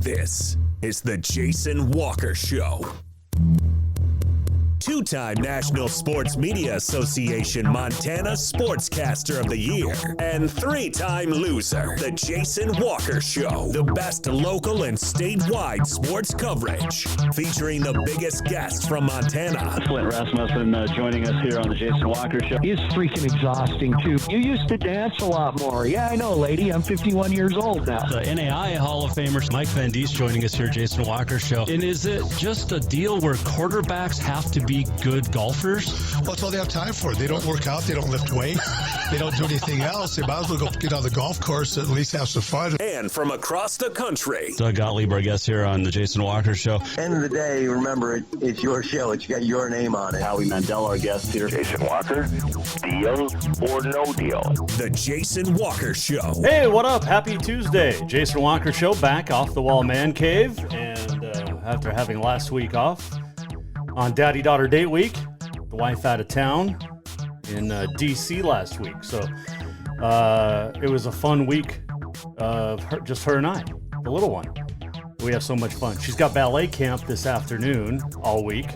This is the Jason Walker Show. Two-time National Sports Media Association Montana Sportscaster of the Year and three-time loser, the Jason Walker Show. The best local and statewide sports coverage, featuring the biggest guests from Montana. Flint Rasmussen joining us here on the Jason Walker Show. He's freaking exhausting, too. You used to dance a lot more. Yeah, I know, lady. I'm 51 years old now. The NAI Hall of Famer Mike Van Diest joining us here, Jason Walker Show. And is it just a deal where quarterbacks have to be good golfers? Well, that's all they have time for. They don't work out. They don't lift weight. They don't do anything else. They might as well go get on the golf course and at least have some fun. And from across the country, Doug Gottlieb, our guest here on the Jason Walker Show. End of the day, remember, it's your show. It's got your name on it. Howie Mandel, our guest here. Jason Walker, deal or no deal? the Jason Walker Show. Hey, what up? Happy Tuesday. Jason Walker Show back off the Wall Mancave. And after having last week off on Daddy-Daughter Date Week, the wife out of town in D.C. last week. So it was a fun week of her and I, the little one. We have so much fun. She's got ballet camp this afternoon all week,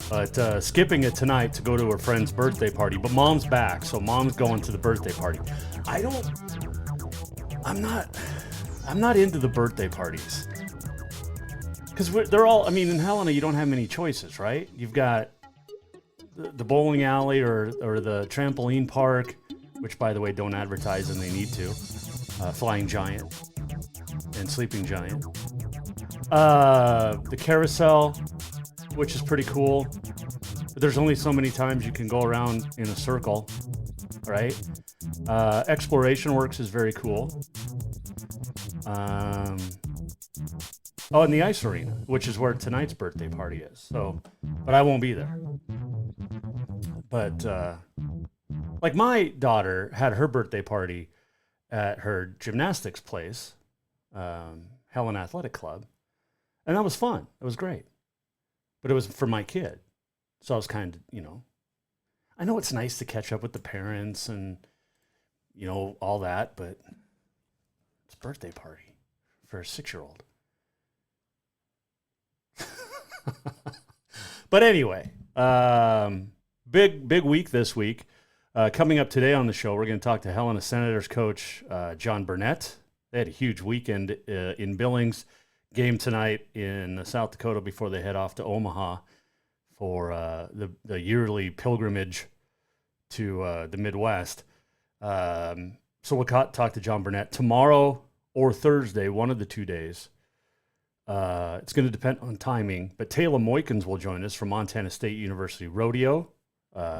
but skipping it tonight to go to her friend's birthday party. But mom's back, so mom's going to the birthday party. I'm not into the birthday parties. Because they're all, I mean, in Helena, you don't have many choices, right? You've got the bowling alley or the trampoline park, which, by the way, don't advertise and they need to. Flying Giant and Sleeping Giant. The carousel, which is pretty cool. But there's only so many times you can go around in a circle, right? Exploration Works is very cool. Oh, and the ice arena, which is where tonight's birthday party is. So, but I won't be there. But like my daughter had her birthday party at her gymnastics place, Helena Athletic Club, and that was fun. It was great. But it was for my kid, so I was kind of, I know it's nice to catch up with the parents and all that, but it's a birthday party for a 6-year-old. But anyway, big week this week. Coming up today on the show, we're going to talk to Helena Senators coach Jon Burnett. They had a huge weekend in Billings. Game tonight in South Dakota before they head off to Omaha for the yearly pilgrimage to the Midwest. So we'll talk to Jon Burnett tomorrow or Thursday, one of the 2 days. It's going to depend on timing, but Taylor Moykins will join us from Montana State University Rodeo.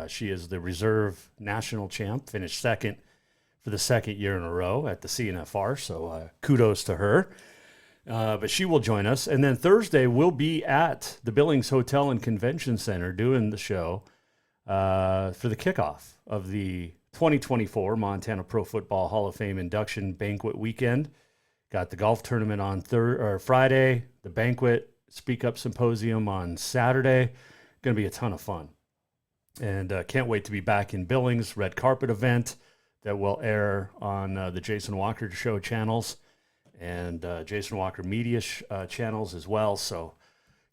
She is the reserve national champ, finished second for the second year in a row at the CNFR, so kudos to her. But she will join us. And then Thursday, we'll be at the Billings Hotel and Convention Center doing the show for the kickoff of the 2024 Montana Pro Football Hall of Fame induction banquet weekend. Got the golf tournament on Friday, the banquet Speak Up Symposium on Saturday. Going to be a ton of fun. And can't wait to be back in Billings, red carpet event that will air on the Jason Walker Show channels and Jason Walker Media channels as well. So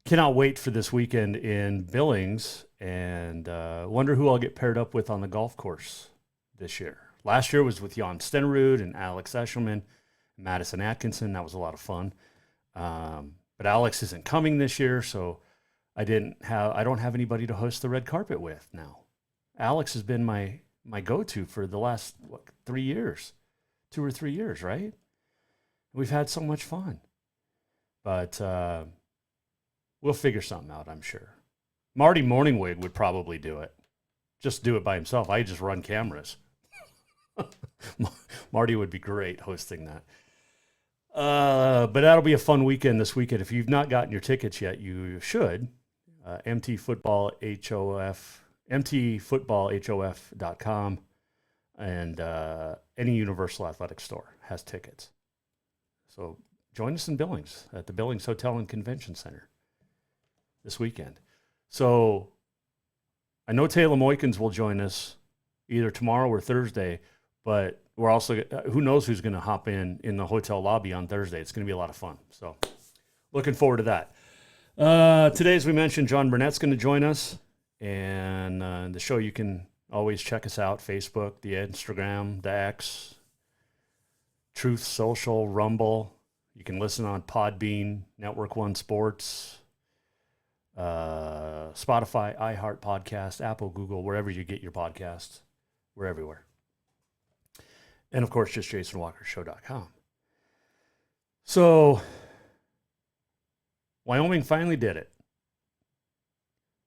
cannot wait for this weekend in Billings, and wonder who I'll get paired up with on the golf course this year. Last year was with Jan Stenerud and Alex Eshelman, Madison Atkinson. That was a lot of fun. But Alex isn't coming this year, so I don't have anybody to host the red carpet with now. Alex has been my go-to for the last 3 years, 2 or 3 years, right? We've had so much fun, but we'll figure something out, I'm sure. Marty Morningwig would probably do it. Just do it by himself. I just run cameras. Marty would be great hosting that. But that'll be a fun weekend this weekend. If you've not gotten your tickets yet, you should. mtfootballhof.com, and any Universal Athletic store has tickets. So join us in Billings at the Billings Hotel and Convention Center this weekend. So I know Taylor Moykins will join us either tomorrow or Thursday, but we're also, who knows who's going to hop in the hotel lobby on Thursday. It's going to be a lot of fun. So looking forward to that. Today, as we mentioned, Jon Burnett's going to join us. And the show, you can always check us out, Facebook, the Instagram, the X, Truth Social, Rumble. You can listen on Podbean, Network One Sports, Spotify, iHeart Podcast, Apple, Google, wherever you get your podcasts. We're everywhere. And, of course, just JasonWalkerShow.com. So, Wyoming finally did it.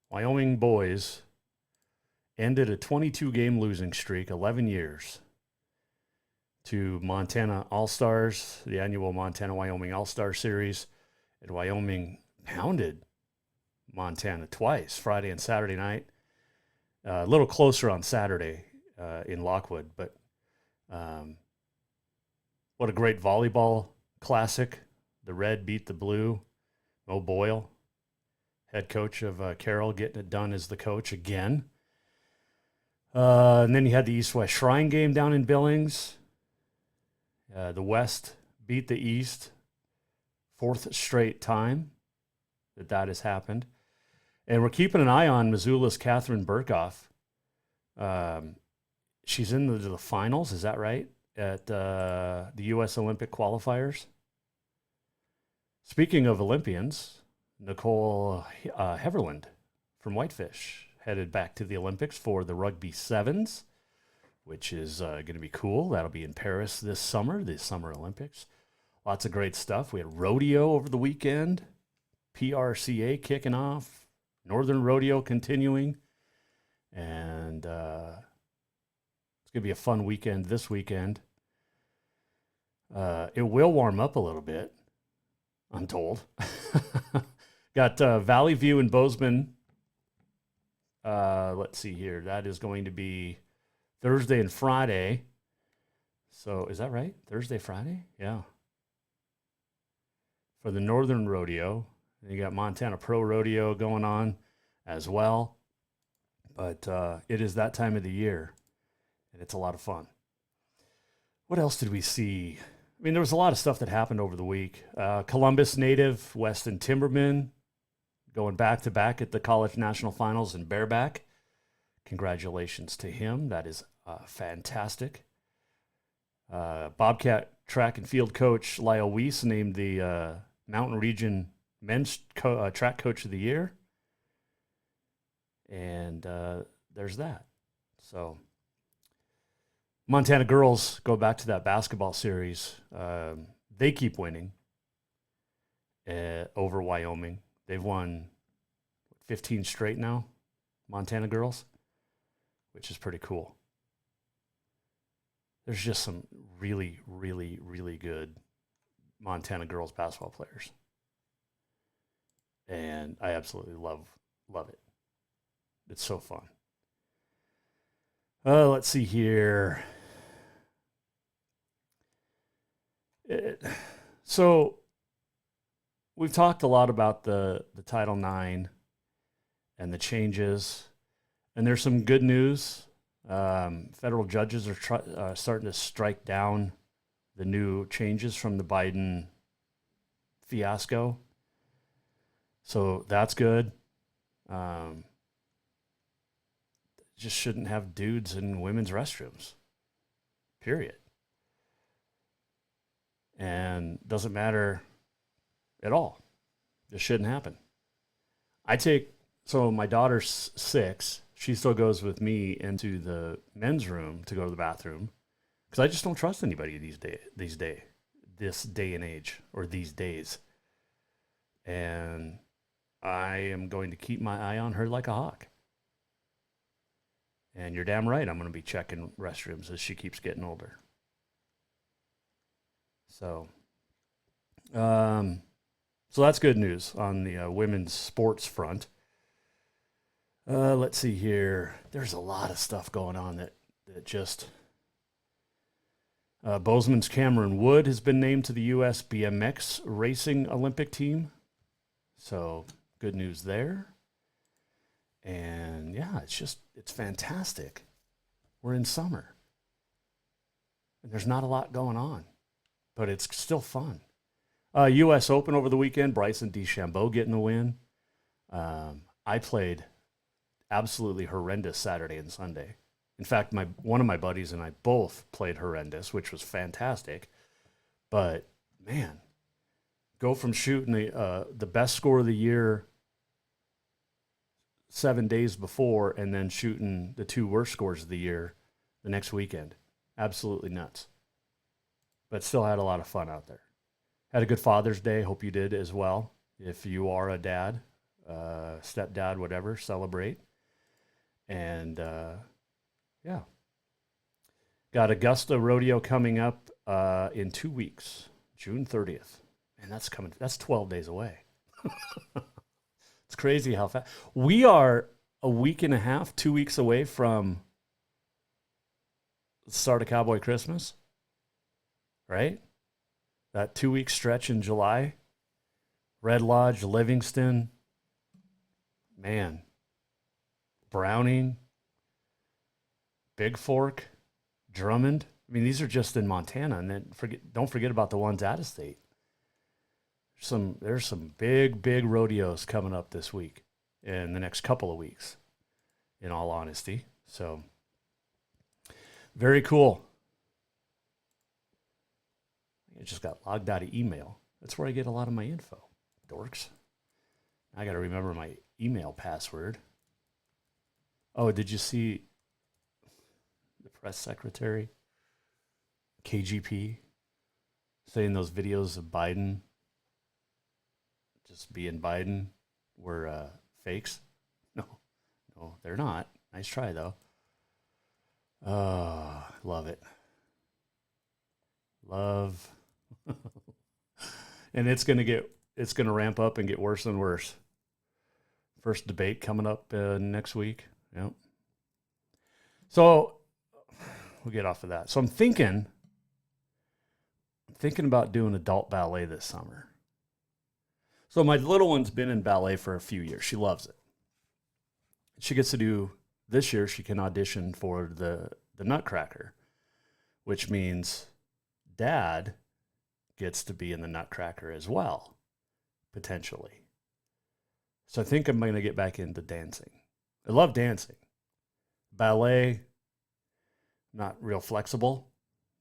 Wyoming boys ended a 22-game losing streak, 11 years, to Montana All-Stars, the annual Montana-Wyoming All-Star Series. And Wyoming pounded Montana twice, Friday and Saturday night. A little closer on Saturday in Lockwood, but what a great volleyball classic. The red beat the blue. Mo Boyle, head coach of Carroll, getting it done as the coach again. And then you had the East-West Shrine game down in Billings. The West beat the East, fourth straight time that has happened. And we're keeping an eye on Missoula's Catherine Burkhoff. She's in the finals, is that right, at the U.S. Olympic qualifiers. Speaking of Olympians, Nicole Heverland from Whitefish headed back to the Olympics for the rugby sevens, which is going to be cool. That'll be in Paris this summer, the Summer Olympics. Lots of great stuff. We had rodeo over the weekend, PRCA kicking off, Northern Rodeo continuing, and it's going to be a fun weekend this weekend. It will warm up a little bit, I'm told. Got Valley View and Bozeman. Let's see here. That is going to be Thursday and Friday. So is that right? Thursday, Friday? Yeah. For the Northern Rodeo. And you got Montana Pro Rodeo going on as well. But it is that time of the year, and it's a lot of fun. What else did we see? I mean, there was a lot of stuff that happened over the week. Columbus native Weston Timberman going back-to-back at the College National Finals in bareback. Congratulations to him. That is fantastic. Bobcat track and field coach Lyle Weiss named the Mountain Region Men's Track Coach of the Year. And there's that. So Montana girls go back to that basketball series. They keep winning over Wyoming. They've won 15 straight now, Montana girls, which is pretty cool. There's just some really, really, really good Montana girls basketball players. And I absolutely love it. It's so fun. Let's see here. So we've talked a lot about the Title IX and the changes, and there's some good news. Federal judges are starting to strike down the new changes from the Biden fiasco. So that's good. Just shouldn't have dudes in women's restrooms, period. And doesn't matter at all. This shouldn't happen. So my daughter's 6. She still goes with me into the men's room to go to the bathroom because I just don't trust anybody this day and age, or these days. And I am going to keep my eye on her like a hawk. And you're damn right, I'm going to be checking restrooms as she keeps getting older. So that's good news on the women's sports front. Let's see here. There's a lot of stuff going on that just... Bozeman's Cameron Wood has been named to the U.S. BMX Racing Olympic team. So good news there. And yeah, it's fantastic. We're in summer. And there's not a lot going on, but it's still fun. U.S. Open over the weekend. Bryson DeChambeau getting the win. I played absolutely horrendous Saturday and Sunday. In fact, one of my buddies and I both played horrendous, which was fantastic. But, man, go from shooting the best score of the year 7 days before and then shooting the 2 worst scores of the year the next weekend. Absolutely nuts. But still had a lot of fun out there. Had a good Father's Day. Hope you did as well. If you are a dad, stepdad, whatever, celebrate. And, yeah. Got Augusta Rodeo coming up in 2 weeks, June 30th. And that's 12 days away. It's crazy how fast. We are a week and a half, 2 weeks away from the start of Cowboy Christmas, right? That 2-week stretch in July. Red Lodge, Livingston, man, Browning, Big Fork, Drummond. I mean, these are just in Montana, and then don't forget about the ones out of state. There's some big rodeos coming up this week in the next couple of weeks, in all honesty. So, very cool. I just got logged out of email. That's where I get a lot of my info, dorks. I got to remember my email password. Oh, did you see the press secretary, KGP, saying those videos of Biden just being Biden were fakes? No, they're not. Nice try, though. Oh, love it. Love. And it's going to ramp up and get worse and worse. First debate coming up next week. Yep. So we'll get off of that. So I'm thinking about doing adult ballet this summer. So my little one's been in ballet for a few years. She loves it. She gets to do, this year she can audition for the Nutcracker, which means Dad gets to be in the Nutcracker as well, potentially. So I think I'm going to get back into dancing. I love dancing. Ballet, not real flexible,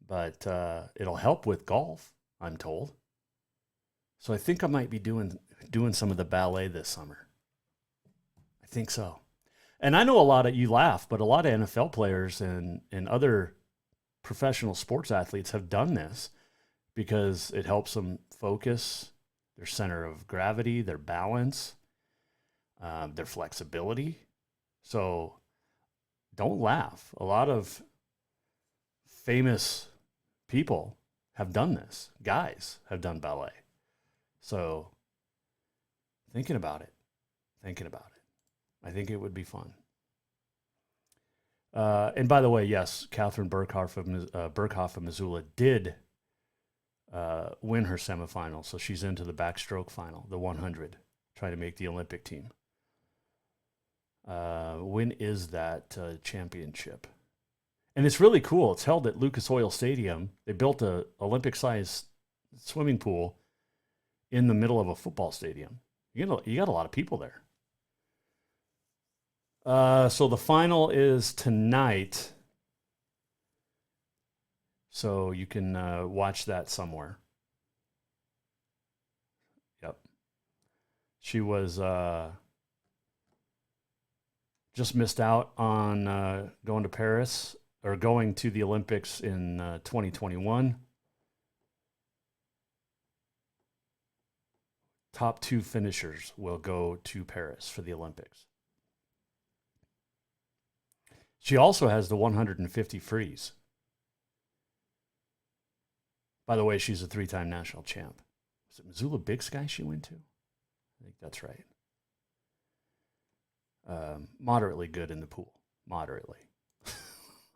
but it'll help with golf, I'm told. So I think I might be doing some of the ballet this summer. I think so. And I know you laugh, but a lot of NFL players and other professional sports athletes have done this because it helps them focus, their center of gravity, their balance, their flexibility. So don't laugh. A lot of famous people have done this. Guys have done ballet. So thinking about it. I think it would be fun. And by the way, yes, Catherine Burkhoff of Missoula did win her semifinal. So she's into the backstroke final, the 100, trying to make the Olympic team. When is that championship? And it's really cool. It's held at Lucas Oil Stadium. They built a Olympic-sized swimming pool in the middle of a football stadium. You got a lot of people there. So the final is tonight. So you can watch that somewhere. Yep. She was just missed out on going to Paris or going to the Olympics in 2021. Top 2 finishers will go to Paris for the Olympics. She also has the 150 freeze. By the way, she's a 3-time national champ. Was it Missoula Big Sky she went to? I think that's right. Moderately good in the pool. Moderately.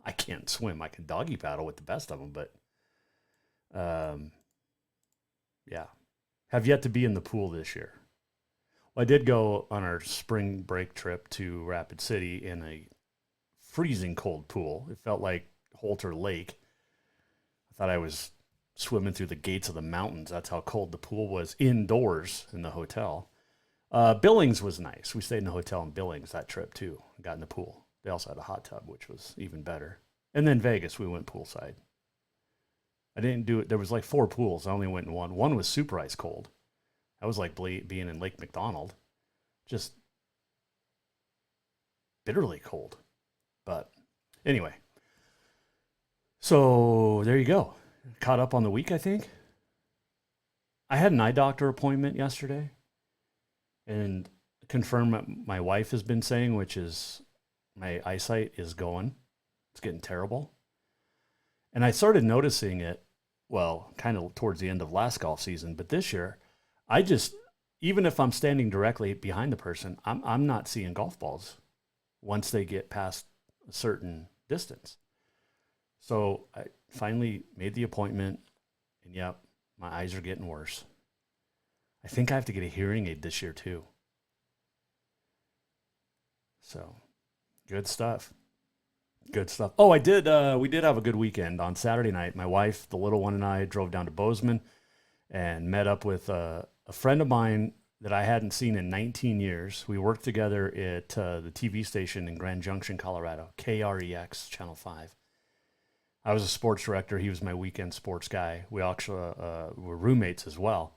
I can't swim. I can doggy paddle with the best of them, but yeah. Have yet to be in the pool this year. Well, I did go on our spring break trip to Rapid City in a freezing cold pool. It felt like Holter Lake. I thought I was swimming through the gates of the mountains. That's how cold the pool was indoors in the hotel. Billings was nice. We stayed in a hotel in Billings that trip too. Got in the pool. They also had a hot tub, which was even better. And then Vegas, we went poolside. I didn't do it. There was like 4 pools. I only went in one. One was super ice cold. That was like being in Lake McDonald. Just bitterly cold. But anyway. So there you go. Caught up on the week, I think. I had an eye doctor appointment yesterday. And confirmed what my wife has been saying, which is my eyesight is going. It's getting terrible. And I started noticing it, well, kind of towards the end of last golf season. But this year, I just, even if I'm standing directly behind the person, I'm not seeing golf balls once they get past a certain distance. So I finally made the appointment, and yep, my eyes are getting worse. I think I have to get a hearing aid this year too. So, good stuff. Good stuff. Oh, we did have a good weekend. On Saturday night, my wife, the little one, and I drove down to Bozeman and met up with a friend of mine that I hadn't seen in 19 years. We worked together at the TV station in Grand Junction, Colorado, KREX, Channel 5. I was a sports director. He was my weekend sports guy. We actually were roommates as well.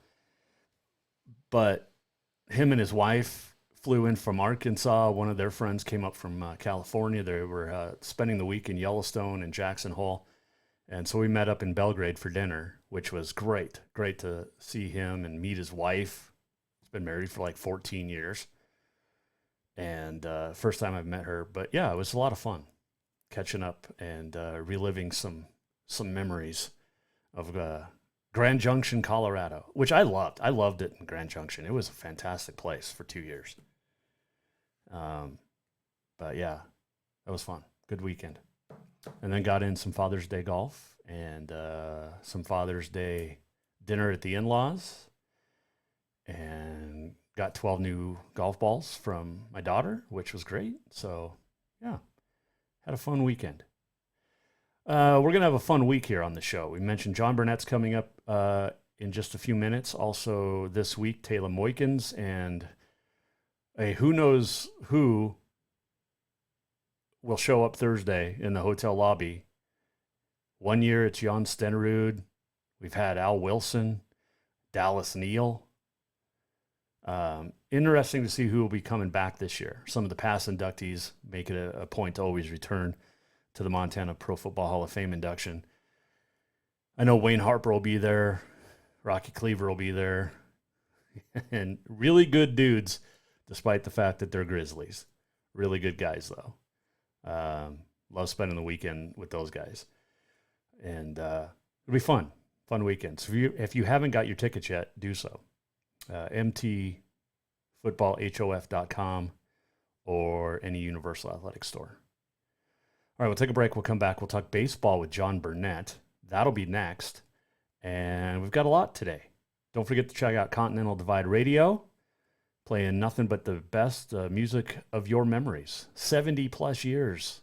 But him and his wife flew in from Arkansas. One of their friends came up from California. They were spending the week in Yellowstone and Jackson Hole. And so we met up in Belgrade for dinner, which was great. Great to see him and meet his wife. He's been married for like 14 years. And first time I've met her. But yeah, it was a lot of fun catching up and reliving some memories of Grand Junction, Colorado, which I loved. I loved it in Grand Junction. It was a fantastic place for 2 years. But yeah, that was fun. Good weekend. And then got in some Father's Day golf and some Father's Day dinner at the in-laws, and got 12 new golf balls from my daughter, which was great. So yeah, had a fun weekend. We're going to have a fun week here on the show. We mentioned Jon Burnett's coming up in just a few minutes. Also this week, Taylor Moykins and a who knows who will show up Thursday in the hotel lobby. One year it's Jan Stenerud. We've had Al Wilson, Dallas Neal. Interesting to see who will be coming back this year. Some of the past inductees make it a point to always return to the Montana Pro Football Hall of Fame induction. I know Wayne Harper will be there. Rocky Cleaver will be there. And really good dudes, despite the fact that they're Grizzlies. Really good guys, though. Love spending the weekend with those guys. And it'll be fun. Fun weekend. So if you haven't got your tickets yet, do so. mtfootballhof.com or any Universal Athletic store. All right, we'll take a break. We'll come back. We'll talk baseball with Jon Burnett. That'll be next. And we've got a lot today. Don't forget to check out Continental Divide Radio, playing nothing but the best music of your memories. 70-plus years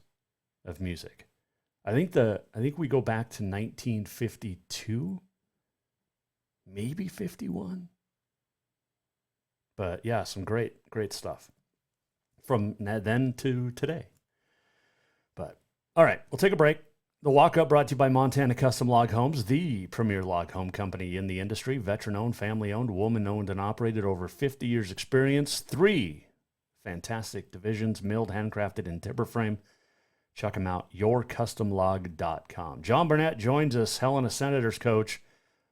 of music. I think we go back to 1952, maybe 51. But yeah, some great stuff from then to today. But all right, we'll take a break. The walk-up brought to you by Montana Custom Log Homes, the premier log home company in the industry. Veteran-owned, family-owned, woman-owned, and operated, over 50 years experience. 3 fantastic divisions, milled, handcrafted, and timber frame. Check them out, yourcustomlog.com. Jon Burnett joins us, Helena Senators coach,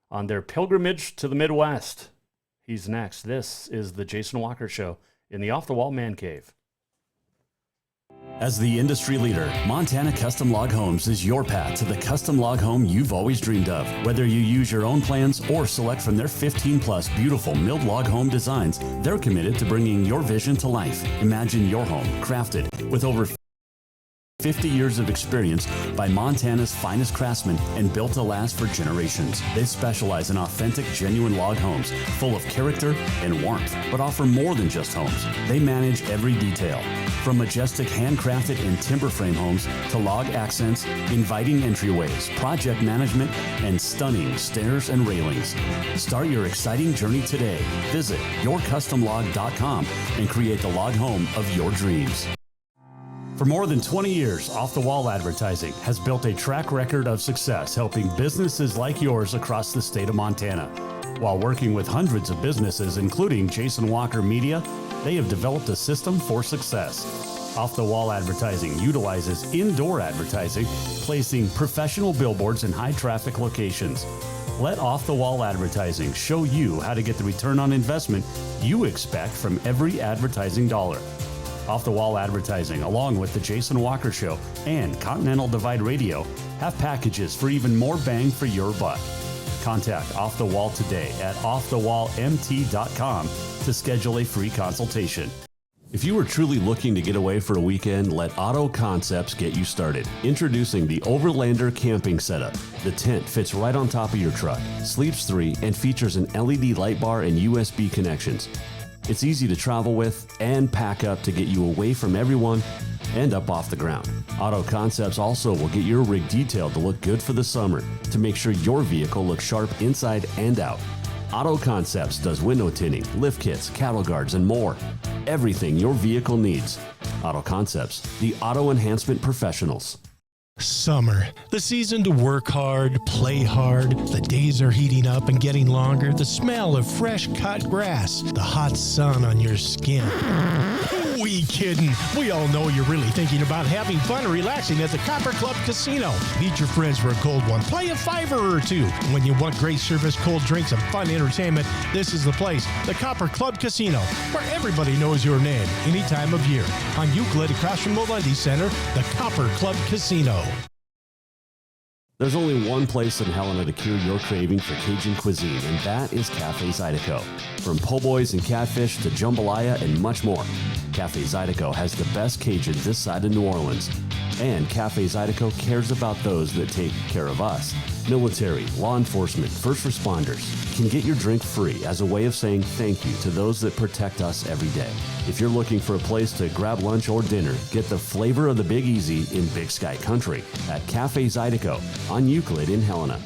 on their pilgrimage to the Midwest. He's next. This is the Jason Walker Show in the Off the Wall Mancave. As the industry leader, Montana Custom Log Homes is your path to the custom log home you've always dreamed of. Whether you use your own plans or select from their 15-plus beautiful milled log home designs, they're committed to bringing your vision to life. Imagine your home crafted with over 50 years of experience by Montana's finest craftsmen and built to last for generations. They specialize in authentic, genuine log homes full of character and warmth, but offer more than just homes. They manage every detail, from majestic handcrafted and timber frame homes to log accents, inviting entryways, project management, and stunning stairs and railings. Start your exciting journey today. Visit yourcustomlog.com and create the log home of your dreams. For more than 20 years, Off the Wall Advertising has built a track record of success helping businesses like yours across the state of Montana. While working with hundreds of businesses, including Jason Walker Media, they have developed a system for success. Off the Wall Advertising utilizes indoor advertising, placing professional billboards in high traffic locations. Let Off the Wall Advertising show you how to get the return on investment you expect from every advertising dollar. Off the Wall Advertising, along with the Jason Walker Show and Continental Divide Radio, have packages for even more bang for your buck. Contact Off the Wall today at offthewallmt.com to schedule a free consultation. If you are truly looking to get away for a weekend, let Auto Concepts get you started. Introducing the Overlander camping setup. The tent fits right on top of your truck, sleeps 3, and features an LED light bar and USB connections. It's easy to travel with and pack up to get you away from everyone and up off the ground. Auto Concepts also will get your rig detailed to look good for the summer to make sure your vehicle looks sharp inside and out. Auto Concepts does window tinting, lift kits, cattle guards, and more. Everything your vehicle needs. Auto Concepts, the auto enhancement professionals. Summer, the season to work hard, play hard. The days are heating up and getting longer. The smell of fresh cut grass, the hot sun on your skin. We kidding. We all know you're really thinking about having fun and relaxing at the Copper Club Casino. Meet your friends for a cold one. Play a $5 or $2. When you want great service, cold drinks, and fun entertainment, this is the place. The Copper Club Casino, where everybody knows your name any time of year. On Euclid, across from the Lundy Center, the Copper Club Casino. There's only one place in Helena to cure your craving for Cajun cuisine, and that is Cafe Zydeco. From po' boys and catfish to jambalaya and much more, Cafe Zydeco has the best Cajun this side of New Orleans. And Cafe Zydeco cares about those that take care of us. Military, law enforcement, first responders can get your drink free as a way of saying thank you to those that protect us every day. If you're looking for a place to grab lunch or dinner, get the flavor of the Big Easy in Big Sky Country at Cafe Zydeco on Euclid in Helena.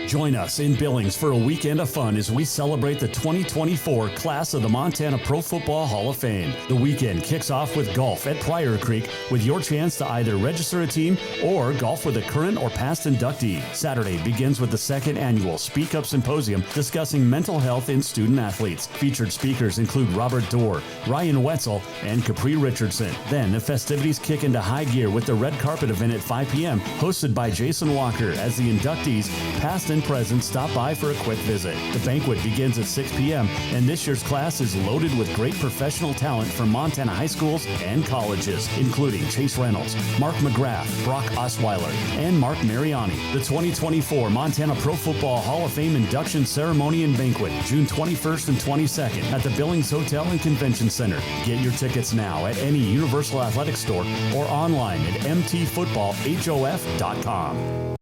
Join us in Billings for a weekend of fun as we celebrate the 2024 class of the Montana Pro Football Hall of Fame. The weekend kicks off with golf at Pryor Creek with your chance to either register a team or golf with a current or past inductee. Saturday begins with the second annual Speak Up Symposium discussing mental health in student athletes. Featured speakers include Robert Dorr, Ryan Wetzel, and Capri Richardson. Then the festivities kick into high gear with the red carpet event at 5 p.m. hosted by Jason Walker as the inductees, past and present, stop by for a quick visit. The banquet begins at 6 p.m. and this year's class is loaded with great professional talent from Montana high schools and colleges, including Chase Reynolds, Mark McGrath, Brock Osweiler, and Mark Mariani. The 2024 Montana Pro Football Hall of Fame induction ceremony and banquet, June 21st and 22nd at the Billings Hotel and Convention Center. Get your tickets now at any Universal Athletic store or online at mtfootballhof.com.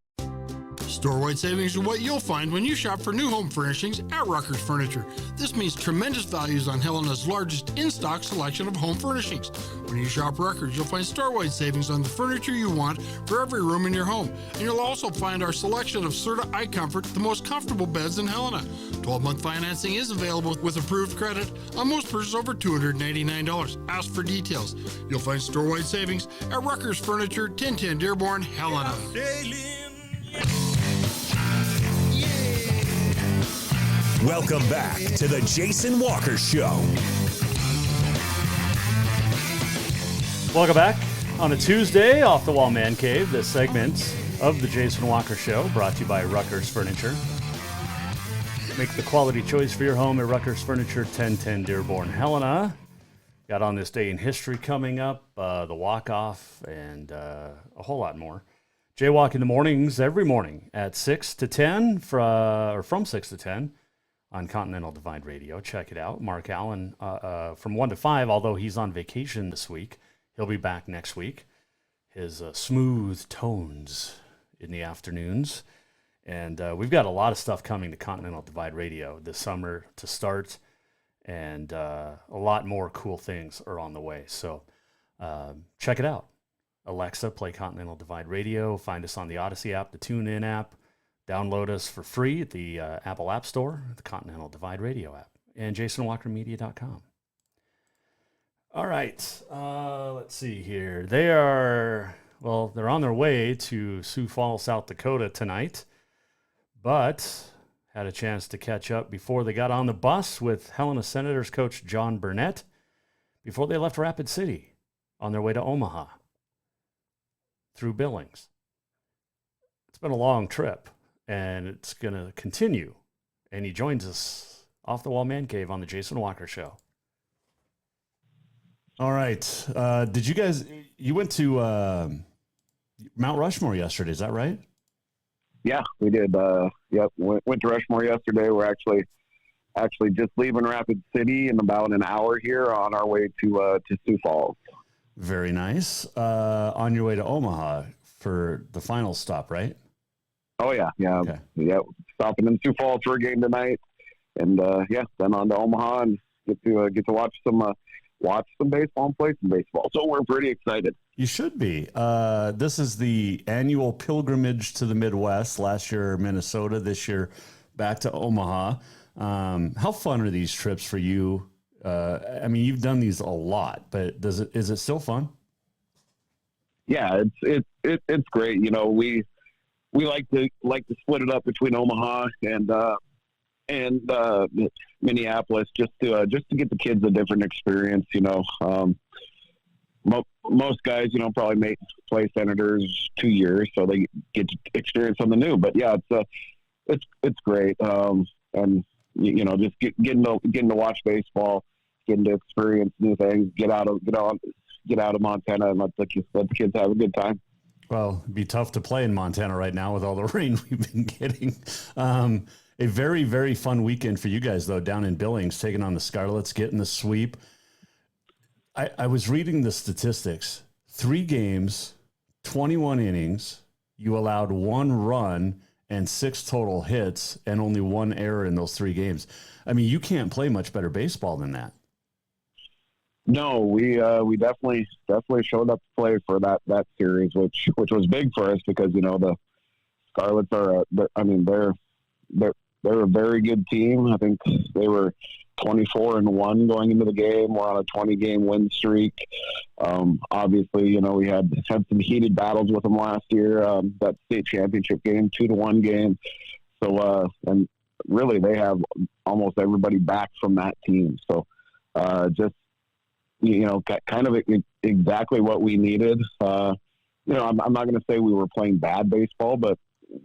Store-wide savings are what you'll find when you shop for new home furnishings at Rucker's Furniture. This means tremendous values on Helena's largest in-stock selection of home furnishings. When you shop Rucker's, you'll find store-wide savings on the furniture you want for every room in your home. And you'll also find our selection of Serta iComfort, the most comfortable beds in Helena. 12-month financing is available with approved credit on most purchases over $299. Ask for details. You'll find store-wide savings at Rucker's Furniture, 1010 Dearborn, Helena. Welcome back to the Jason Walker Show. Welcome back on a Tuesday, Off the Wall Mancave, this segment of the Jason Walker Show, brought to you by Rucker's Furniture. Make the quality choice for your home at Rucker's Furniture, 1010 Dearborn, Helena. Got on this day in history coming up, the walk-off, and a whole lot more. Jaywalk in the mornings, every morning at 6 to 10, from 6 to 10 on Continental Divide Radio. Check it out. Mark Allen from 1 to 5, although he's on vacation this week. He'll be back next week. His smooth tones in the afternoons. And we've got a lot of stuff coming to Continental Divide Radio this summer to start. And a lot more cool things are on the way. So check it out. Alexa, play Continental Divide Radio. Find us on the Odyssey app, the TuneIn app. Download us for free at the Apple App Store, the Continental Divide Radio app, and JasonWalkerMedia.com. All right, let's see here. They're on their way to Sioux Falls, South Dakota tonight, but had a chance to catch up before they got on the bus with Helena Senators coach Jon Burnett before they left Rapid City on their way to Omaha through Billings. It's been a long trip, and it's going to continue. And he joins us off the Wall Mancave on the Jason Walker Show. All right. You went to Mount Rushmore yesterday, is that right? Yeah, we did. Went to Rushmore yesterday. We're actually just leaving Rapid City in about an hour here on our way to Sioux Falls. Very nice. On your way to Omaha for the final stop, right? Oh yeah. Okay. Yeah. Stopping in Sioux Falls for a game tonight, and then on to Omaha and get to watch some baseball and play some baseball. So we're pretty excited. You should be. This is the annual pilgrimage to the Midwest. Last year, Minnesota. This year, back to Omaha. How fun are these trips for you? You've done these a lot, but is it still fun? Yeah, it's great. You know, we like to split it up between Omaha and Minneapolis just to get the kids a different experience. You know, most guys, probably play Senators 2 years, so they get to experience something new. But yeah, it's great. And just getting to watch baseball, getting to experience new things, get out of Montana and let the kids have a good time. Well, it'd be tough to play in Montana right now with all the rain we've been getting. A very, very fun weekend for you guys, though, down in Billings, taking on the Scarlets, getting the sweep. I was reading the statistics. 3 games, 21 innings. You allowed 1 run and 6 total hits and only 1 error in those 3 games. I mean, you can't play much better baseball than that. No, we definitely showed up to play for that series, which was big for us because the Scarlets they're a very good team. I think they were 24-1 going into the game. We're on a 20-game win streak. Obviously, we had some heated battles with them last year. That state championship game, 2-1 game. So and really they have almost everybody back from that team. So just kind of exactly what we needed. I'm not going to say we were playing bad baseball, but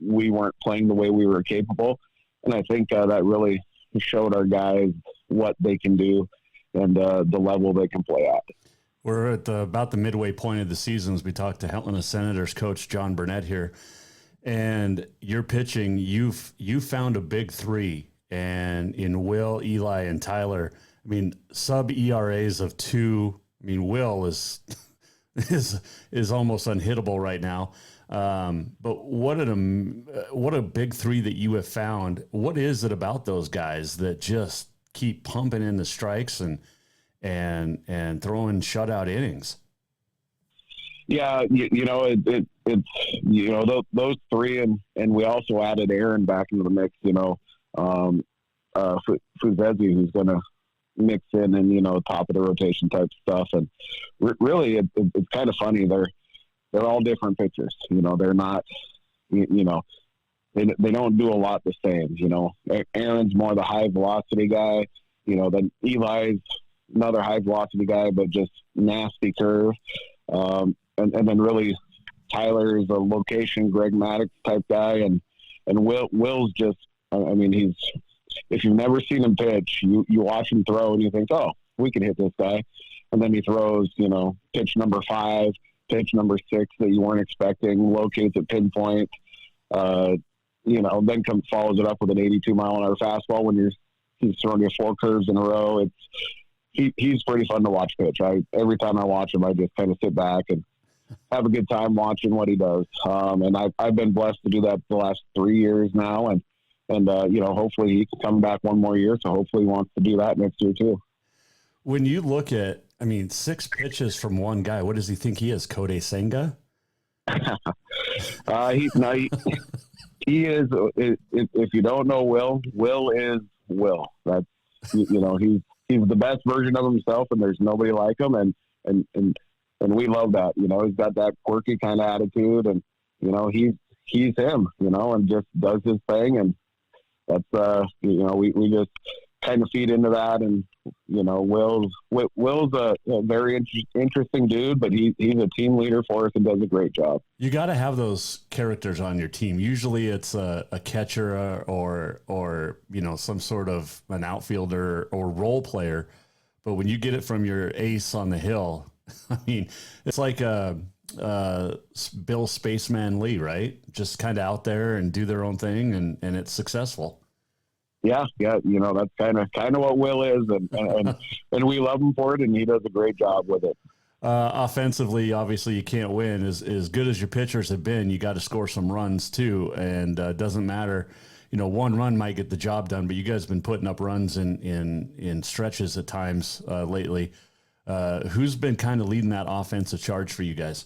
we weren't playing the way we were capable. And I think that really showed our guys what they can do and the level they can play at. We're at about the midway point of the season as we talk to Helena Senators coach Jon Burnett here. And you're pitching, you found a big 3, and in Will, Eli, and Tyler. I mean, sub ERAs of 2. I mean, Will is almost unhittable right now. But what a big 3 that you have found. What is it about those guys that just keep pumping in the strikes and throwing shutout innings? Yeah, it's those 3, and we also added Aaron back into the mix. Fuzezi, who's going to mix in and top of the rotation type stuff. And really, it's kind of funny. They're all different pitchers. They're not. They don't do a lot the same. Aaron's more the high velocity guy. Then Eli's another high velocity guy, but just nasty curve. And then really Tyler's a location Greg Maddux type guy, and Will's just. I mean, he's. If you've never seen him pitch, you watch him throw and you think, oh, we can hit this guy, and then he throws pitch number 5. Pitch number 6 that you weren't expecting, locates at pinpoint, then follows it up with an 82-mile-an-hour fastball when he's throwing you 4 curves in a row. he's pretty fun to watch pitch. Every time I watch him, I just kind of sit back and have a good time watching what he does. And I've been blessed to do that the last 3 years now. And hopefully he can come back one more year. So hopefully he wants to do that next year too. When you look at, 6 pitches from one guy, what does he think he is? Kodai Senga? He is, if you don't know Will is Will. That's, he's the best version of himself, and there's nobody like him. And we love that. He's got that quirky kind of attitude, and, he's him, and just does his thing. And that's, we just kind of feed into that. And, Will's a very interesting dude, but he's a team leader for us and does a great job. You got to have those characters on your team. Usually it's a catcher or some sort of an outfielder or role player. But when you get it from your ace on the hill, it's like Bill Spaceman Lee, right? Just kind of out there and do their own thing, and it's successful. Yeah. That's kind of what Will is, and we love him for it, and he does a great job with it. Offensively, obviously, you can't win. As good as your pitchers have been, you got to score some runs too, and it doesn't matter. One run might get the job done, but you guys have been putting up runs in stretches at times lately. Who's been kind of leading that offensive charge for you guys?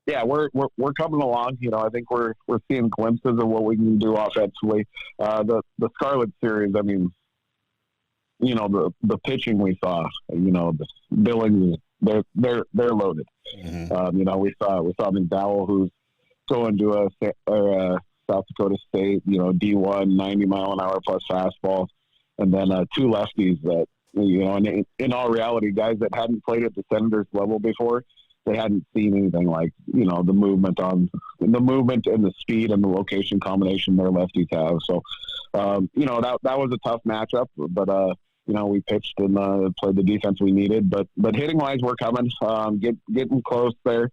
Yeah, we're coming along. I think we're seeing glimpses of what we can do offensively. The Scarlet series, the pitching we saw, the Billings, they're loaded. Mm-hmm. We saw McDowell, who's going to South Dakota State, D1, 90 mile an hour plus fastball, and then 2 lefties that, and in all reality, guys that hadn't played at the Senators level before, they hadn't seen anything like, the movement and the speed and the location combination their lefties have. So, that was a tough matchup, but, we pitched and played the defense we needed, but hitting wise, we're coming, getting close there.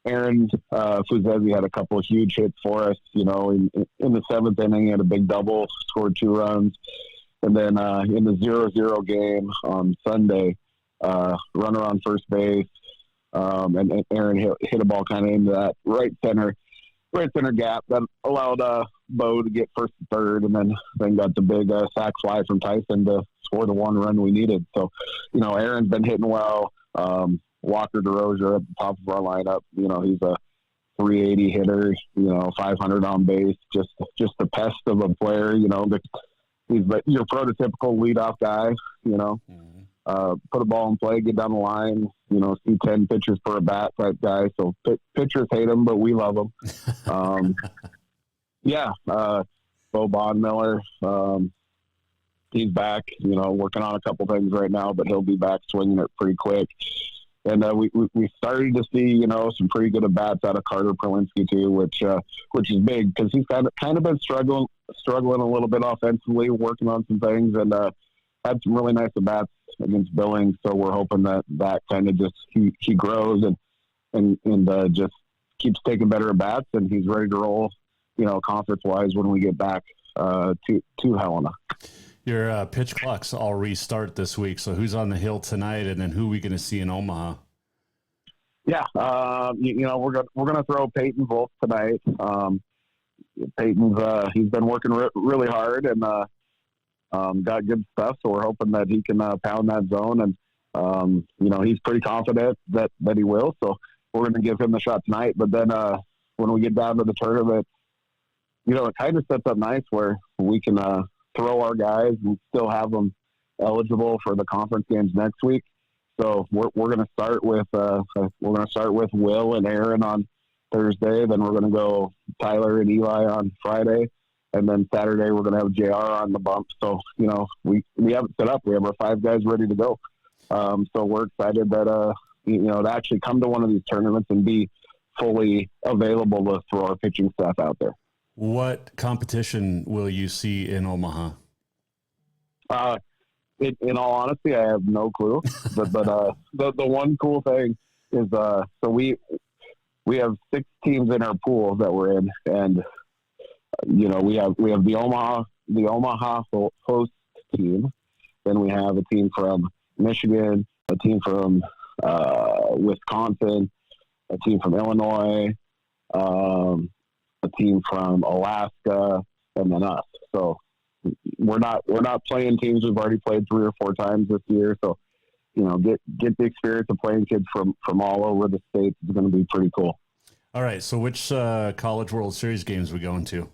Aaron Fuzezi had a couple of huge hits for us, in the 7th inning, he had a big double, scored 2 runs. And then in the 0-0 game on Sunday, runner on first base, and Aaron hit a ball kind of into that right center gap that allowed Bo to get first and third, and then got the big sac fly from Tyson to score the 1 run we needed. So, Aaron's been hitting well. Walker DeRozier at the top of our lineup, he's a 380 hitter, 500 on base, just a pest of a player. He's your prototypical leadoff guy, put a ball in play, get down the line, see 10 pitches per at bat type guy. So pitchers hate him, but we love him. Bo Bondmiller, he's back, working on a couple things right now, but he'll be back swinging it pretty quick. And we started to see, some pretty good at bats out of Carter Perlinski too, which is big because he's kind of been struggling a little bit offensively, working on some things, and had some really nice at bats against Billings. So we're hoping that kind of just he grows and just keeps taking better at bats, and he's ready to roll, conference wise when we get back to Helena. Your pitch clocks all restart this week. So who's on the hill tonight, and then who are we going to see in Omaha? Yeah, we're gonna throw Peyton Volk tonight. Peyton's he's been working really hard and got good stuff. So we're hoping that he can pound that zone, and he's pretty confident that he will. So we're gonna give him the shot tonight. But then when we get down to the tournament, it kind of sets up nice where we can throw our guys and still have them eligible for the conference games next week. So we're going to start with Will and Aaron on Thursday. Then we're going to go Tyler and Eli on Friday, and then Saturday we're going to have JR on the bump. So we have it set up. We have our 5 guys ready to go. So we're excited that to actually come to one of these tournaments and be fully available to throw our pitching staff out there. What competition will you see in Omaha? In all honesty, I have no clue. but the one cool thing is so we have 6 teams in our pool that we're in, and we have the Omaha host team, Then we have a team from Michigan, a team from Wisconsin, a team from Illinois, a team from Alaska, and then us. So we're not playing teams we've already played 3 or 4 times this year. So, get the experience of playing kids from all over the states is going to be pretty cool. All right. So which College World Series games are we going to?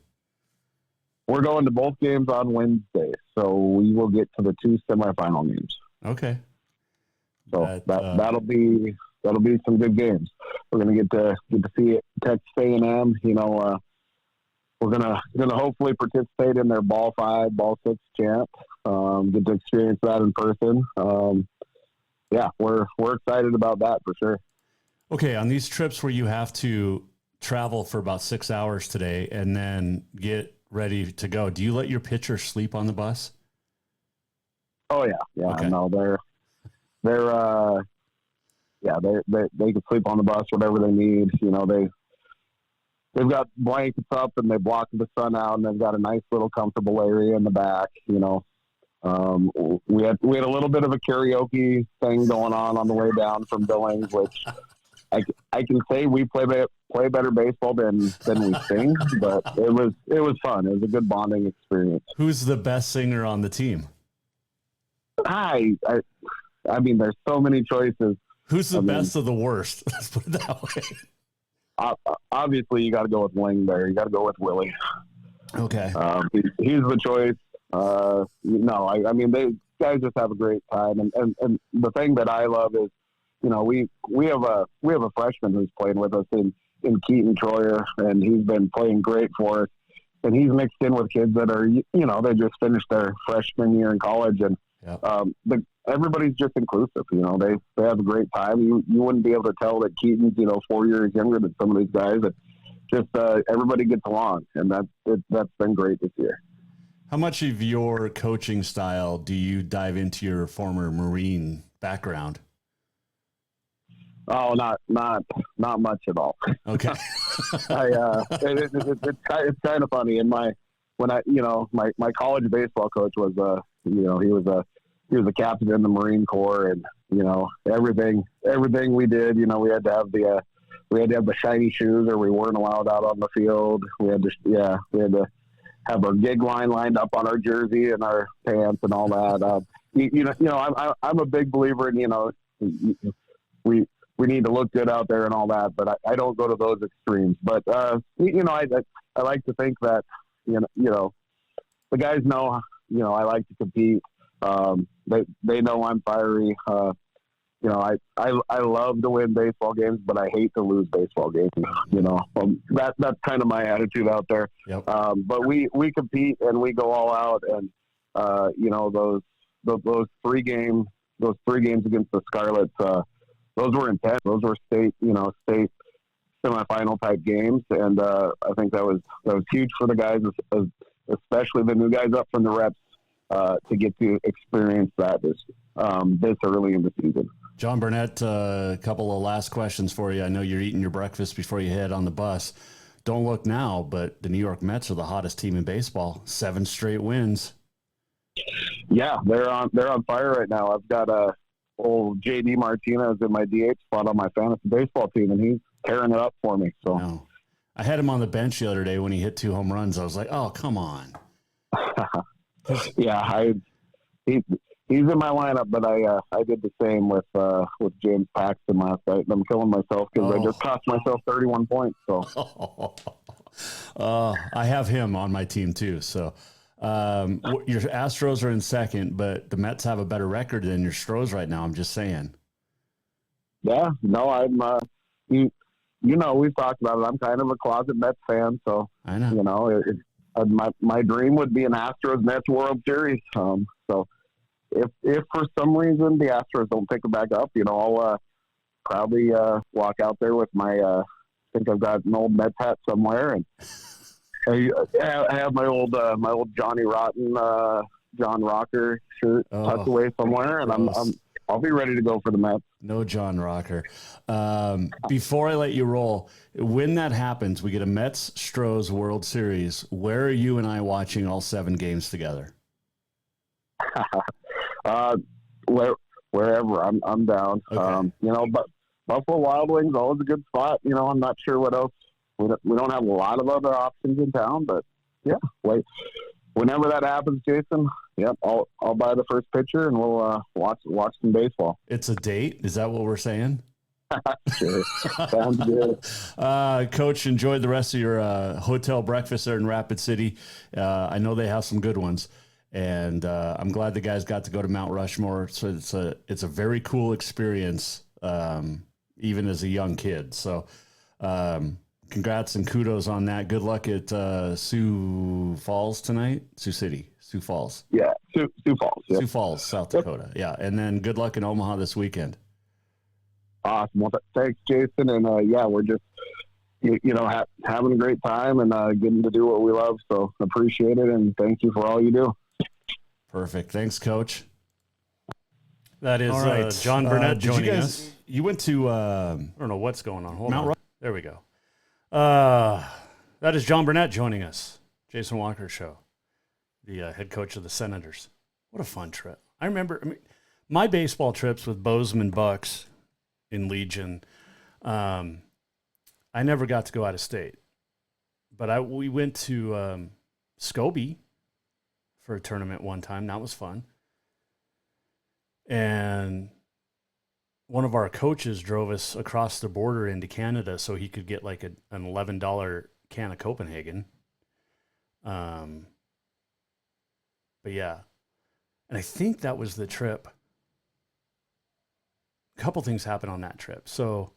We're going to both games on Wednesday. So we will get to the 2 semifinal games. Okay. So that'll be some good games. We're going to get to see it. Texas A&M, we're gonna hopefully participate in their Ball 5, Ball 6 champ. Get to experience that in person. We're excited about that for sure. Okay, on these trips where you have to travel for about 6 hours today and then get ready to go, do you let your pitcher sleep on the bus? Oh yeah. Okay. No, they can sleep on the bus, whatever they need. They've got blankets up and they block the sun out, and they've got a nice little comfortable area in the back. We had a little bit of a karaoke thing going on the way down from Billings, which I can say we play better baseball than we sing, but it was fun. It was a good bonding experience. Who's the best singer on the team? I mean, there's so many choices. Who's the best of the worst? Let's put it that way. Obviously, you got to go with Wing there. You got to go with Willie. Okay. He's the choice. I mean, they guys just have a great time. And the thing that I love is, we have a freshman who's playing with us in Keaton Troyer, and he's been playing great for us. And he's mixed in with kids that are, they just finished their freshman year in college, and everybody's just inclusive. They have a great time. You wouldn't be able to tell that Keaton's 4 years younger than some of these guys. That just everybody gets along, and that's been great this year. How much of your coaching style do you dive into your former Marine background? Oh, not much at all. Okay. It's kind of funny. And my college baseball coach was he was a captain in the Marine Corps, and everything we did, we had to have the shiny shoes, or we weren't allowed out on the field. We had to have our gig line lined up on our jersey and our pants and all that. I'm a big believer in we need to look good out there and all that, but I don't go to those extremes. But I like to think that the guys know I like to compete. They know I'm fiery. I love to win baseball games, but I hate to lose baseball games. That's kind of my attitude out there. Yep. But we compete and we go all out, and those 3 games against the Scarlets, those were intense. Those were state semifinal type games, and I think that was huge for the guys, especially the new guys up from the reps, to get to experience that this early in the season. Jon Burnett, a couple of last questions for you. I know you're eating your breakfast before you head on the bus. Don't look now, but the New York Mets are the hottest team in baseball. 7 straight wins. Yeah, they're on fire right now. I've got old JD Martinez in my DH spot on my fantasy baseball team, and he's tearing it up for me. So no. I had him on the bench the other day when he hit 2 home runs. I was like, oh, come on. Yeah, he's in my lineup, but I did the same with James Paxton last night. I'm killing myself because I just cost myself 31 points. So I have him on my team too. So your Astros are in second, but the Mets have a better record than your Stros right now. I'm just saying. Yeah, no, I'm. We've talked about it. I'm kind of a closet Mets fan, so I know. My dream would be an Astros Mets World Series. So if for some reason the Astros don't pick it back up, I'll probably walk out there with my. I think I've got an old Mets hat somewhere, and I have my old Johnny Rotten John Rocker shirt tucked away somewhere, and I'll be ready to go for the Mets. No John Rocker. Before I let you roll, when that happens, we get a Mets Stros World Series. Where are you and I watching all 7 games together? Wherever, I'm down. Okay. But Buffalo Wild Wings, always a good spot. I'm not sure what else. We don't have a lot of other options in town, but yeah, whenever that happens, Jason, yep, I'll buy the first pitcher and we'll watch some baseball. It's a date. Is that what we're saying? Sure. Sounds good. Coach, enjoyed the rest of your hotel breakfast there in Rapid City. I know they have some good ones, and I'm glad the guys got to go to Mount Rushmore. So it's a very cool experience, even as a young kid. So congrats and kudos on that. Good luck at Sioux Falls tonight. Sioux Falls. Yeah, Sioux Falls. Yep. Sioux Falls, South Dakota. Yeah, and then good luck in Omaha this weekend. Awesome. Well, thanks, Jason. And we're just, having a great time and getting to do what we love. So appreciate it. And thank you for all you do. Perfect. Thanks, Coach. That is Jon Burnett joining us. You went to, I don't know what's going on. Hold on. There we go. That is Jon Burnett joining us. Jason Walker Show, the head coach of the Senators. What a fun trip. I remember, my baseball trips with Bozeman Bucks in Legion, I never got to go out of state, but we went to Scobie for a tournament one time. That was fun. And one of our coaches drove us across the border into Canada so he could get like an $11 can of Copenhagen. But yeah, and I think that was the trip. A couple things happened on that trip. So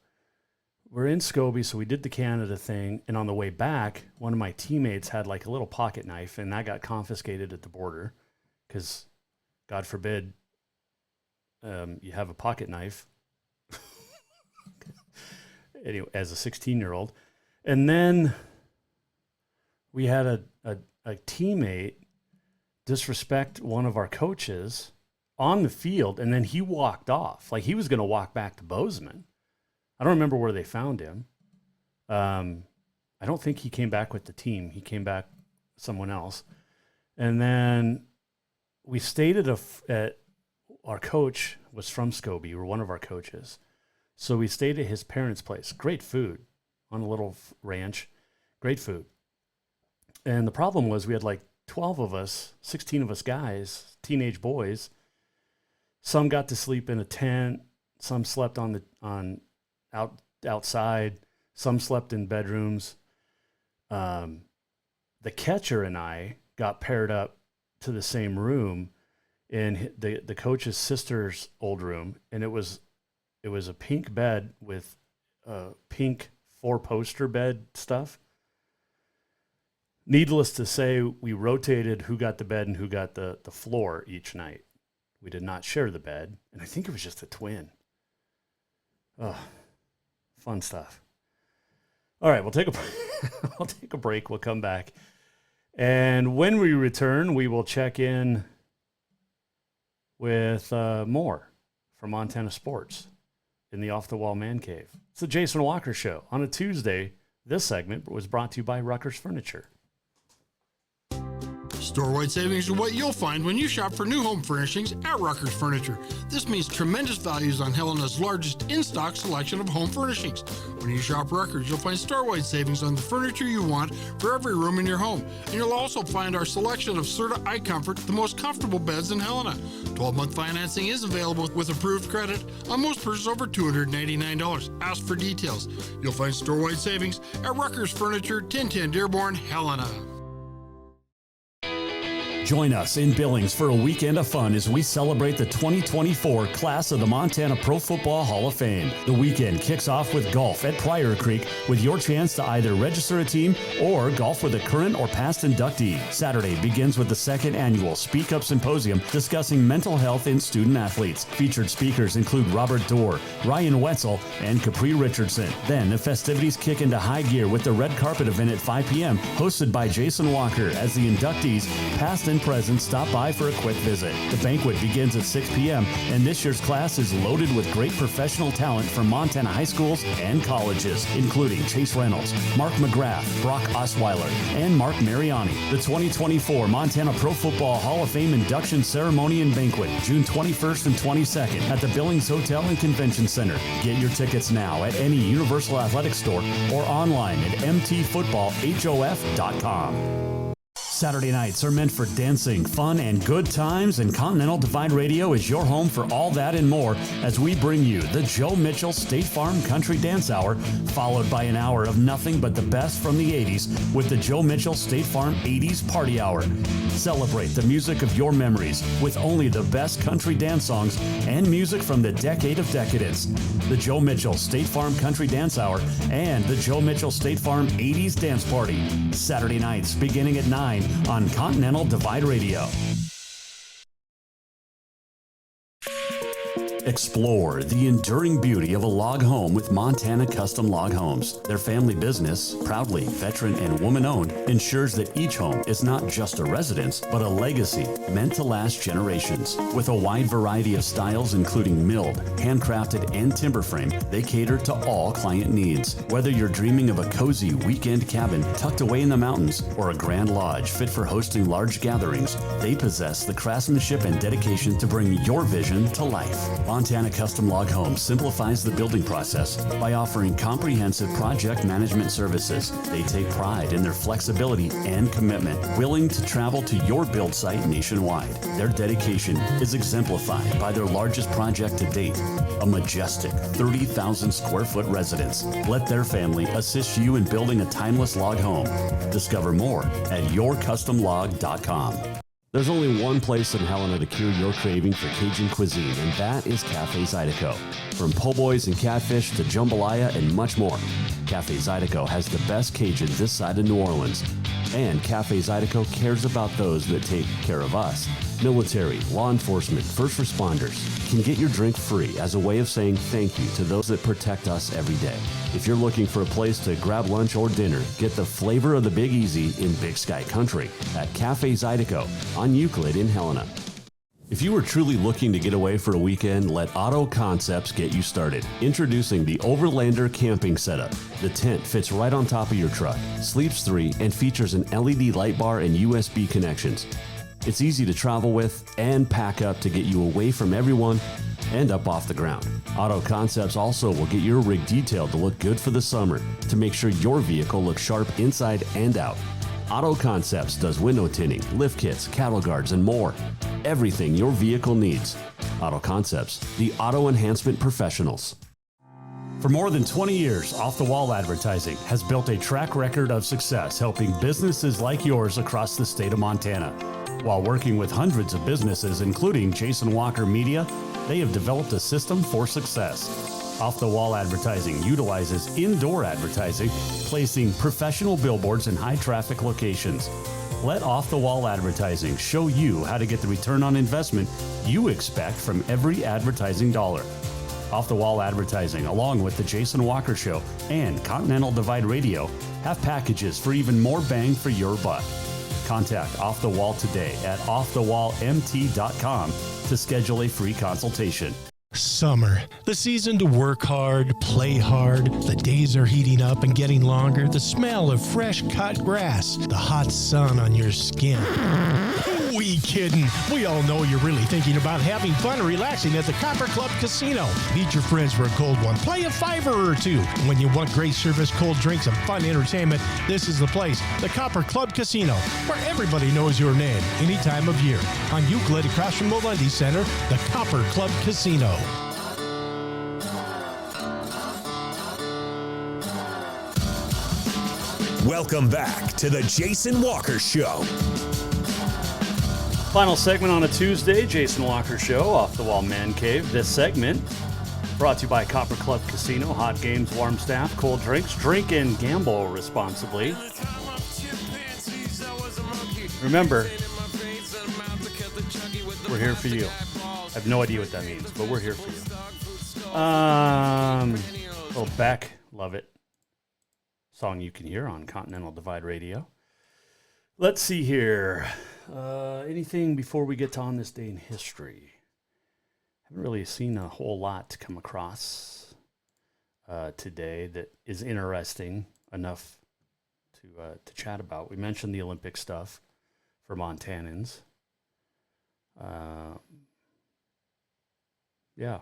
we're in Scobie, so we did the Canada thing, and on the way back, one of my teammates had like a little pocket knife, and that got confiscated at the border because, God forbid, you have a pocket knife. Anyway, as a 16-year-old. And then we had a teammate disrespect one of our coaches on the field, and then he walked off. Like, he was going to walk back to Bozeman. I don't remember where they found him. I don't think he came back with the team. He came back someone else. And then we stayed at our coach was from Scobie, or one of our coaches. So we stayed at his parents' place. Great food on a little ranch. Great food. And the problem was we had like 12 of us, 16 of us guys, teenage boys. Some got to sleep in a tent. Some slept outside. Some slept in bedrooms. The catcher and I got paired up to the same room in the coach's sister's old room, and it was a pink bed with pink 4-poster bed stuff. Needless to say, we rotated who got the bed and who got the floor each night. We did not share the bed, and I think it was just a twin. Oh, fun stuff. All right, we'll take a break. We'll come back. And when we return, we will check in with more from Montana Sports in the Off the Wall Mancave. It's the Jason Walker Show. On a Tuesday, this segment was brought to you by Rucker's Furniture. Store-wide savings are what you'll find when you shop for new home furnishings at Rucker's Furniture. This means tremendous values on Helena's largest in-stock selection of home furnishings. When you shop Rucker's, you'll find store-wide savings on the furniture you want for every room in your home. And you'll also find our selection of Serta iComfort, the most comfortable beds in Helena. 12-month financing is available with approved credit on most purchases over $289. Ask for details. You'll find store-wide savings at Rucker's Furniture, 1010 Dearborn, Helena. Join us in Billings for a weekend of fun as we celebrate the 2024 class of the Montana Pro Football Hall of Fame. The weekend kicks off with golf at Pryor Creek with your chance to either register a team or golf with a current or past inductee. Saturday begins with the second annual Speak Up Symposium discussing mental health in student athletes. Featured speakers include Robert Dorr, Ryan Wetzel, and Capri Richardson. Then the festivities kick into high gear with the red carpet event at 5 p.m. hosted by Jason Walker as the inductees, past and present, stop by for a quick visit. The banquet begins at 6 p.m., and this year's class is loaded with great professional talent from Montana high schools and colleges, including Chase Reynolds, Mark McGrath, Brock Osweiler, and Mark Mariani. The 2024 Montana Pro Football Hall of Fame induction ceremony and banquet, June 21st and 22nd at the Billings Hotel and Convention Center. Get your tickets now at any Universal Athletic store or online at mtfootballhof.com. Saturday nights are meant for dancing, fun, and good times, and Continental Divide Radio is your home for all that and more as we bring you the Joe Mitchell State Farm Country Dance Hour, followed by an hour of nothing but the best from the 80s with the Joe Mitchell State Farm 80s Party Hour. Celebrate the music of your memories with only the best country dance songs and music from the decade of decadence. The Joe Mitchell State Farm Country Dance Hour and the Joe Mitchell State Farm 80s Dance Party, Saturday nights beginning at 9 on Continental Divide Radio. Explore the enduring beauty of a log home with Montana Custom Log Homes. Their family business, proudly veteran and woman-owned, ensures that each home is not just a residence, but a legacy meant to last generations. With a wide variety of styles, including milled, handcrafted, and timber frame, they cater to all client needs. Whether you're dreaming of a cozy weekend cabin tucked away in the mountains or a grand lodge fit for hosting large gatherings, they possess the craftsmanship and dedication to bring your vision to life. Montana Custom Log Homes simplifies the building process by offering comprehensive project management services. They take pride in their flexibility and commitment, willing to travel to your build site nationwide. Their dedication is exemplified by their largest project to date, a majestic 30,000 square foot residence. Let their family assist you in building a timeless log home. Discover more at yourcustomlog.com. There's only one place in Helena to cure your craving for Cajun cuisine, and that is Cafe Zydeco. From po' boys and catfish to jambalaya and much more, Cafe Zydeco has the best Cajun this side of New Orleans. And Cafe Zydeco cares about those that take care of us. Military, law enforcement, first responders can get your drink free as a way of saying thank you to those that protect us every day. If you're looking for a place to grab lunch or dinner, get the flavor of the Big Easy in Big Sky Country at Cafe Zydeco on Euclid in Helena. If you are truly looking to get away for a weekend, let Auto Concepts get you started. Introducing the Overlander camping setup. The tent fits right on top of your truck, sleeps 3, and features an LED light bar and USB connections. It's easy to travel with and pack up to get you away from everyone and up off the ground. Auto Concepts also will get your rig detailed to look good for the summer to make sure your vehicle looks sharp inside and out. Auto Concepts does window tinting, lift kits, cattle guards, and more. Everything your vehicle needs. Auto Concepts, the auto enhancement professionals. For more than 20 years, Off the Wall Advertising has built a track record of success helping businesses like yours across the state of Montana. While working with hundreds of businesses, including Jason Walker Media, they have developed a system for success. Off the Wall Advertising utilizes indoor advertising, placing professional billboards in high traffic locations. Let Off the Wall Advertising show you how to get the return on investment you expect from every advertising dollar. Off the Wall Advertising, along with the Jason Walker Show and Continental Divide Radio, have packages for even more bang for your buck. Contact Off the Wall today at offthewallmt.com to schedule a free consultation. Summer, the season to work hard, play hard. The days are heating up and getting longer. The smell of fresh cut grass, the hot sun on your skin. Who we kidding? We all know you're really thinking about having fun and relaxing at the Copper Club Casino. Meet your friends for a cold one. Play a $5 or $2. And when you want great service, cold drinks, and fun entertainment, this is the place. The Copper Club Casino, where everybody knows your name any time of year. On Euclid, across from the Lundy Center, the Copper Club Casino. Welcome back to the Jason Walker Show. Final segment on a Tuesday, Jason Walker Show, Off the Wall Mancave. This segment brought to you by Copper Club Casino. Hot games, warm staff, cold drinks. Drink and gamble responsibly. Remember, we're here for you. I have no idea what that means, but we're here for you. Little Beck, love it. Song you can hear on Continental Divide Radio. Let's see here. Anything before we get to On This Day in History? Haven't really seen a whole lot come across today that is interesting enough to chat about. We mentioned the Olympic stuff for Montanans. Yeah.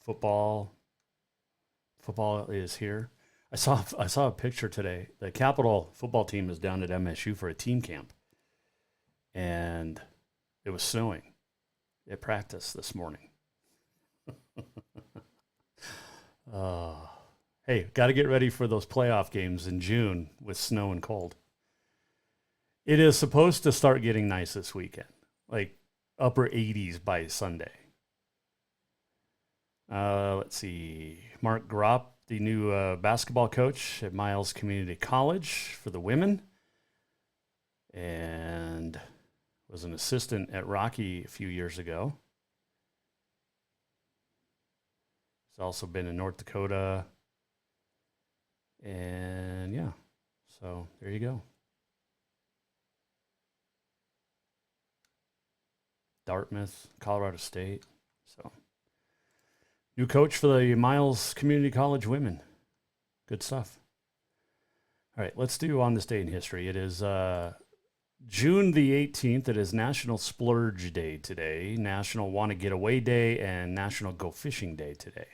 Football is here. I saw a picture today. The Capital football team is down at MSU for a team camp, and it was snowing at practice this morning. Hey, got to get ready for those playoff games in June with snow and cold. It is supposed to start getting nice this weekend, like upper 80s by Sunday. Let's see. Mark Gropp, the new basketball coach at Miles Community College for the women, and was an assistant at Rocky a few years ago. He's also been in North Dakota. And yeah, so there you go. Dartmouth, Colorado State. So new coach for the Miles Community College women. Good stuff. All right, let's do On This Day in History. It is June the 18th. It is National Splurge Day today, National Want to Get Away Day, and National Go Fishing Day today.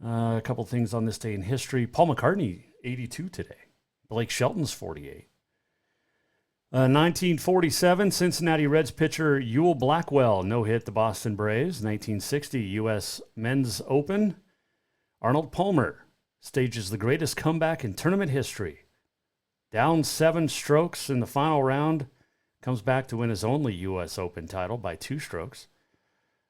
A couple things on this day in history. Paul McCartney, 82 today. Blake Shelton's 48. 1947, Cincinnati Reds pitcher Ewell Blackwell no-hit the Boston Braves. 1960, U.S. Men's Open. Arnold Palmer stages the greatest comeback in tournament history. Down 7 strokes in the final round, comes back to win his only U.S. Open title by 2 strokes.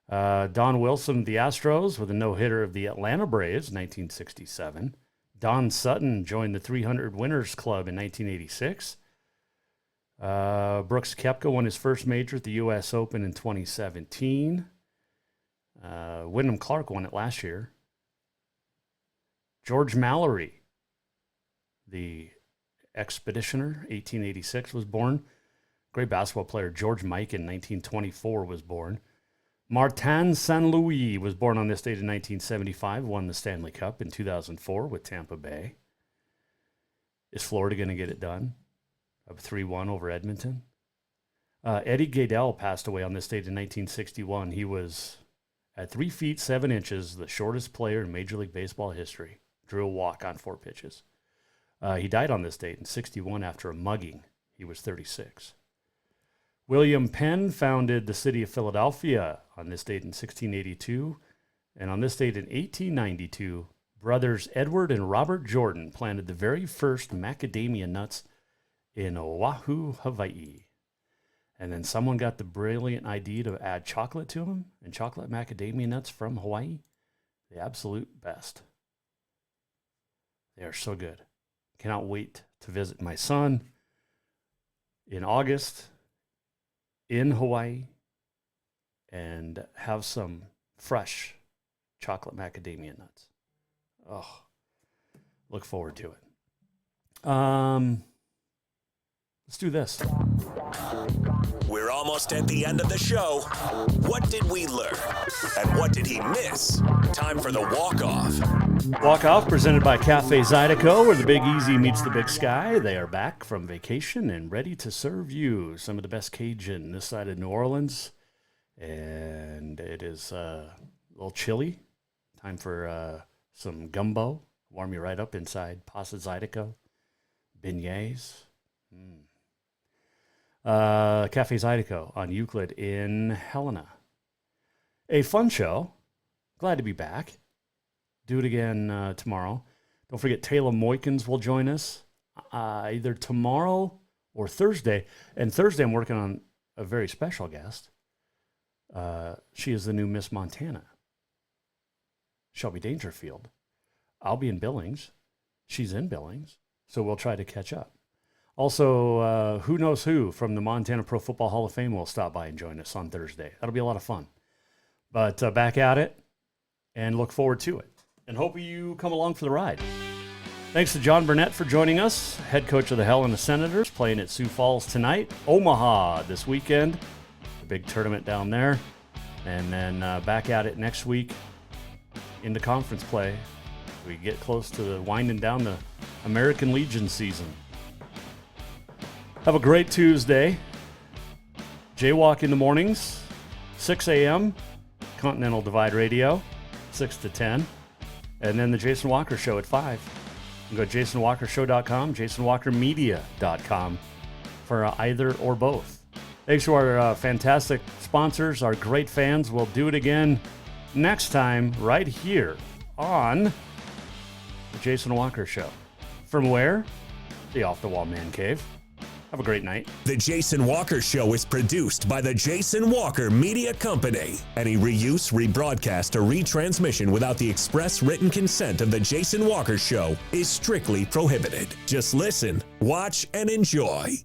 Don Wilson of the Astros with a no-hitter of the Atlanta Braves, 1967. Don Sutton joined the 300 Winners Club in 1986. Brooks Koepka won his first major at the U.S. Open in 2017. Wyndham Clark won it last year. George Mallory, the Expeditioner, 1886, was born. Great basketball player George Mikan, 1924, was born. Martin St. Louis was born on this date in 1975, won the Stanley Cup in 2004 with Tampa Bay. Is Florida going to get it done? Up 3-1 over Edmonton. Eddie Gaedel passed away on this date in 1961. He was, at 3 feet 7 inches, the shortest player in Major League Baseball history. Drew a walk on 4 pitches. He died on this date in 61 after a mugging. He was 36. William Penn founded the city of Philadelphia on this date in 1682. And on this date in 1892, brothers Edward and Robert Jordan planted the very first macadamia nuts in Oahu, Hawaii. And then someone got the brilliant idea to add chocolate to them, and chocolate macadamia nuts from Hawaii, the absolute best. They are so good. Cannot wait to visit my son in August in Hawaii and have some fresh chocolate macadamia nuts. Oh, look forward to it. Let's do this. We're almost at the end of the show. What did we learn? And what did he miss? Time for the walk-off. Walk-off presented by Cafe Zydeco, where the Big Easy meets the Big Sky. They are back from vacation and ready to serve you some of the best Cajun this side of New Orleans. And it is a little chilly. Time for some gumbo. Warm you right up inside. Pasta Zydeco. Beignets. Cafe Zydeco on Euclid in Helena. A fun show. Glad to be back. Do it again tomorrow. Don't forget Taylor Moykins will join us either tomorrow or Thursday. And Thursday I'm working on a very special guest. She is the new Miss Montana, Shelby Dangerfield. I'll be in Billings. She's in Billings. So we'll try to catch up. Also, who knows who from the Montana Pro Football Hall of Fame will stop by and join us on Thursday. That'll be a lot of fun. But back at it and look forward to it. And hope you come along for the ride. Thanks to Jon Burnett for joining us, head coach of the Helena Senators, playing at Sioux Falls tonight. Omaha this weekend, the big tournament down there. And then back at it next week into conference play. We get close to winding down the American Legion season. Have a great Tuesday. Jaywalk in the mornings, 6 a.m., Continental Divide Radio, 6 to 10. And then the Jason Walker Show at 5. You can go to jasonwalkershow.com, jasonwalkermedia.com for either or both. Thanks to our fantastic sponsors, our great fans. We'll do it again next time right here on the Jason Walker Show. From where? The Off the Wall Mancave. Have a great night. The Jason Walker Show is produced by the Jason Walker Media Company. Any reuse, rebroadcast, or retransmission without the express written consent of the Jason Walker Show is strictly prohibited. Just listen, watch, and enjoy.